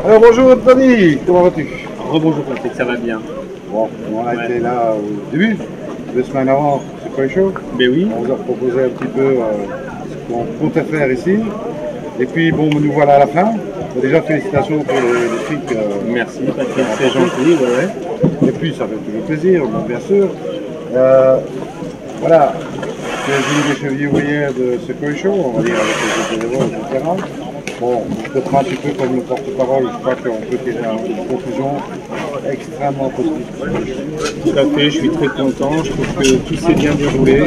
Alors bonjour Tony, comment vas-tu? Rebonjour Patrick, ça va bien. Bon, on a été là au début, 2 semaines avant, c'est pas chaud. Ben oui. On vous a proposé un petit peu ce qu'on comptait faire ici. Et puis bon, nous voilà à la fin. Déjà félicitations pour les trucs. Merci Patrick, c'est gentil. Ouais. Et puis ça fait toujours plaisir, bon, bien sûr. Voilà, c'est une des chevilles ouvrières de ce Koi Show, on va dire avec les bénévoles, etc. Bon, peut-être un petit peu comme le porte-parole, je crois qu'on peut tirer une conclusion extrêmement positive. Tout à fait, je suis très content, je trouve que tout s'est bien déroulé.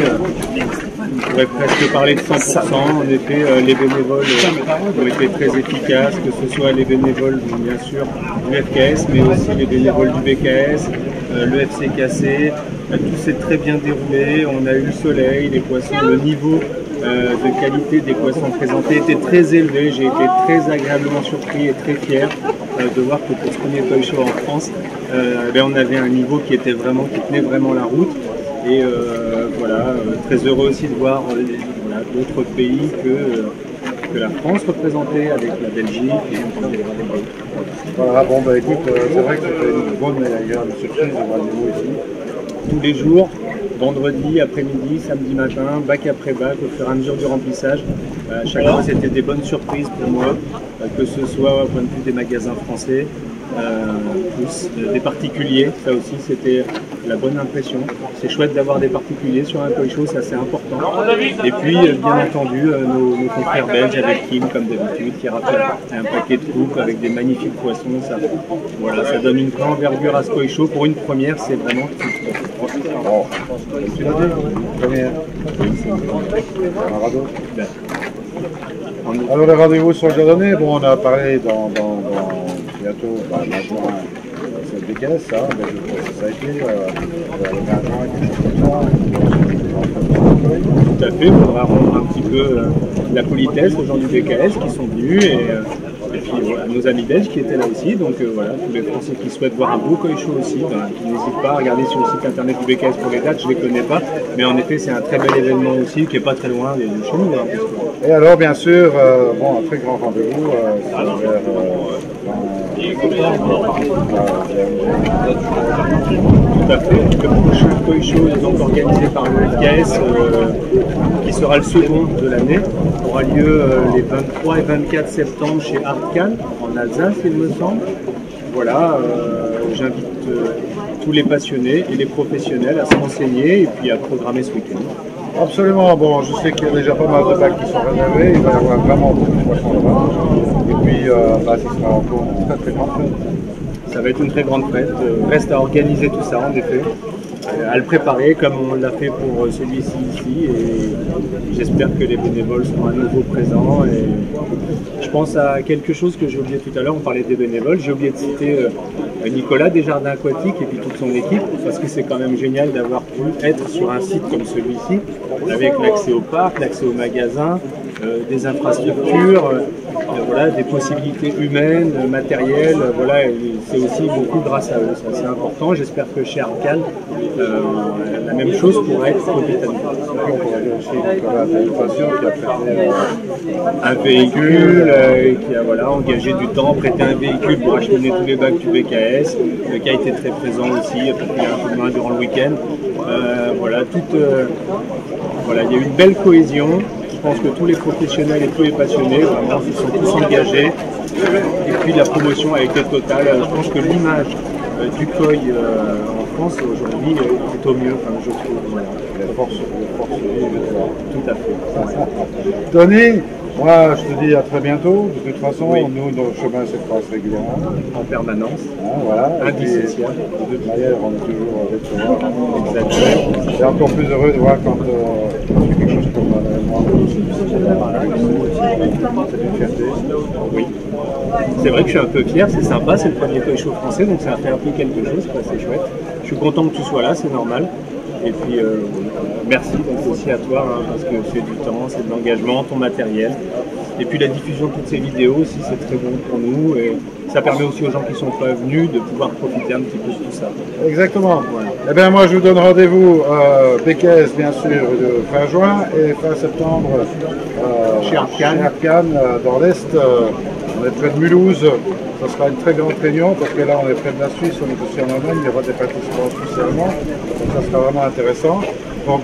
On pourrait presque parler de 100%. En effet, les bénévoles ont été très efficaces, que ce soit les bénévoles bien sûr du FKS, mais aussi les bénévoles du BKS, le FCKC. Tout s'est très bien déroulé, on a eu le soleil, les poissons, le niveau de qualité des poissons présentés était très élevé. J'ai été très agréablement surpris et très fier de voir que pour ce premier Koi Show en France, on avait un niveau qui tenait vraiment la route. Et voilà, très heureux aussi de voir d'autres pays que la France représentée avec la Belgique. Voilà, bon bah écoute, c'est vrai que c'était une bonne surprise de voir le niveau ici. Tous les jours, vendredi, après-midi, samedi matin, bac après bac, au fur et à mesure du remplissage. Chaque fois, c'était des bonnes surprises pour moi, que ce soit au point de vue des magasins français, des particuliers, ça aussi c'était la bonne impression. C'est chouette d'avoir des particuliers sur un Koi Show, ça c'est important. Et puis bien entendu nos confrères belges avec Kim comme d'habitude qui rappellent un paquet de coupes avec des magnifiques poissons. Ça donne une grande envergure à ce Koi Show. Pour une première, c'est vraiment tout. Bon, tu l'as dit, première. Un radeau. Alors les rendez-vous sont déjà donnés. Bon, on a parlé dans bientôt, juin, c'est le BKS, ça, mais je crois que ça a été le 20 juin, quelque chose comme ça. Tout à fait, il faudra rendre un petit peu la politesse aux gens du BKS qui sont venus et puis voilà, nos amis belges qui étaient là aussi. Donc voilà, tous les Français qui souhaitent voir un beau Koi Show aussi, qui n'hésitent pas à regarder sur le site internet du BKS pour les dates, je ne les connais pas. Mais en effet, c'est un très bel événement aussi qui n'est pas très loin de chez nous. Et alors, bien sûr, un très grand rendez-vous, Tout à fait. Le prochain Koi Show est donc organisé par le FKS, qui sera le second de l'année, aura lieu les 23 et 24 septembre chez Artcan, en Alsace, il me semble. Voilà, j'invite tous les passionnés et les professionnels à se renseigner et puis à programmer ce week-end. Absolument, bon, je sais qu'il y a déjà pas mal de bacs qui sont réservés, il va y avoir vraiment beaucoup de poissons là-bas. Et puis, ce sera encore une très très grande fête. Ça va être une très grande fête, reste à organiser tout ça en effet, à le préparer comme on l'a fait pour celui-ci ici et j'espère que les bénévoles seront à nouveau présents. Et je pense à quelque chose que j'ai oublié tout à l'heure, on parlait des bénévoles, j'ai oublié de citer Nicolas des Jardins Aquatiques et puis toute son équipe, parce que c'est quand même génial d'avoir pu être sur un site comme celui-ci, avec l'accès au parc, l'accès au magasin, des infrastructures, voilà, des possibilités humaines, matérielles, voilà, c'est aussi beaucoup grâce à eux, c'est important. J'espère que chez Artcan, la même chose pourra être profitable. On pourrait dire aussi Nicolas Administration qui a prêté un véhicule, qui a engagé du temps, prêté un véhicule pour acheminer tous les bacs du BKS, qui a été très présent aussi, pour qu'il y ait un coup de main durant le week-end. Il y a eu une belle cohésion. Je pense que tous les professionnels et tous les passionnés vraiment se sont tous engagés. Et puis la promotion a été totale. Je pense que l'image du Koi en France aujourd'hui est au mieux, je trouve. Voilà. les forces vives. Tout à fait. Tony, moi je te dis à très bientôt. De toute façon, nous, nos chemins se croisent régulièrement. En permanence. Voilà. Indissociable. De toute manière, on est toujours avec toi. Exactement. Je suis encore plus heureux de voir quand tu fais quelque chose comme moi. C'est une fierté. Oui. C'est vrai que je suis un peu fier, c'est sympa, c'est le premier Koi Show français, donc ça a fait un peu quelque chose, c'est chouette. Je suis content que tu sois là, c'est normal. Et puis merci donc aussi à toi, parce que c'est du temps, c'est de l'engagement, ton matériel. Et puis la diffusion de toutes ces vidéos aussi, c'est très bon pour nous. Et ça permet aussi aux gens qui ne sont pas venus de pouvoir profiter un petit peu de tout ça. Exactement. Voilà. Eh bien moi je vous donne rendez-vous BKS bien sûr de fin juin et fin septembre chez Artcan dans l'Est. On est près de Mulhouse, Ça sera une très grande réunion parce que là on est près de la Suisse, on est aussi en Allemagne, il y aura des participants suisses et allemands, donc ça sera vraiment intéressant. Donc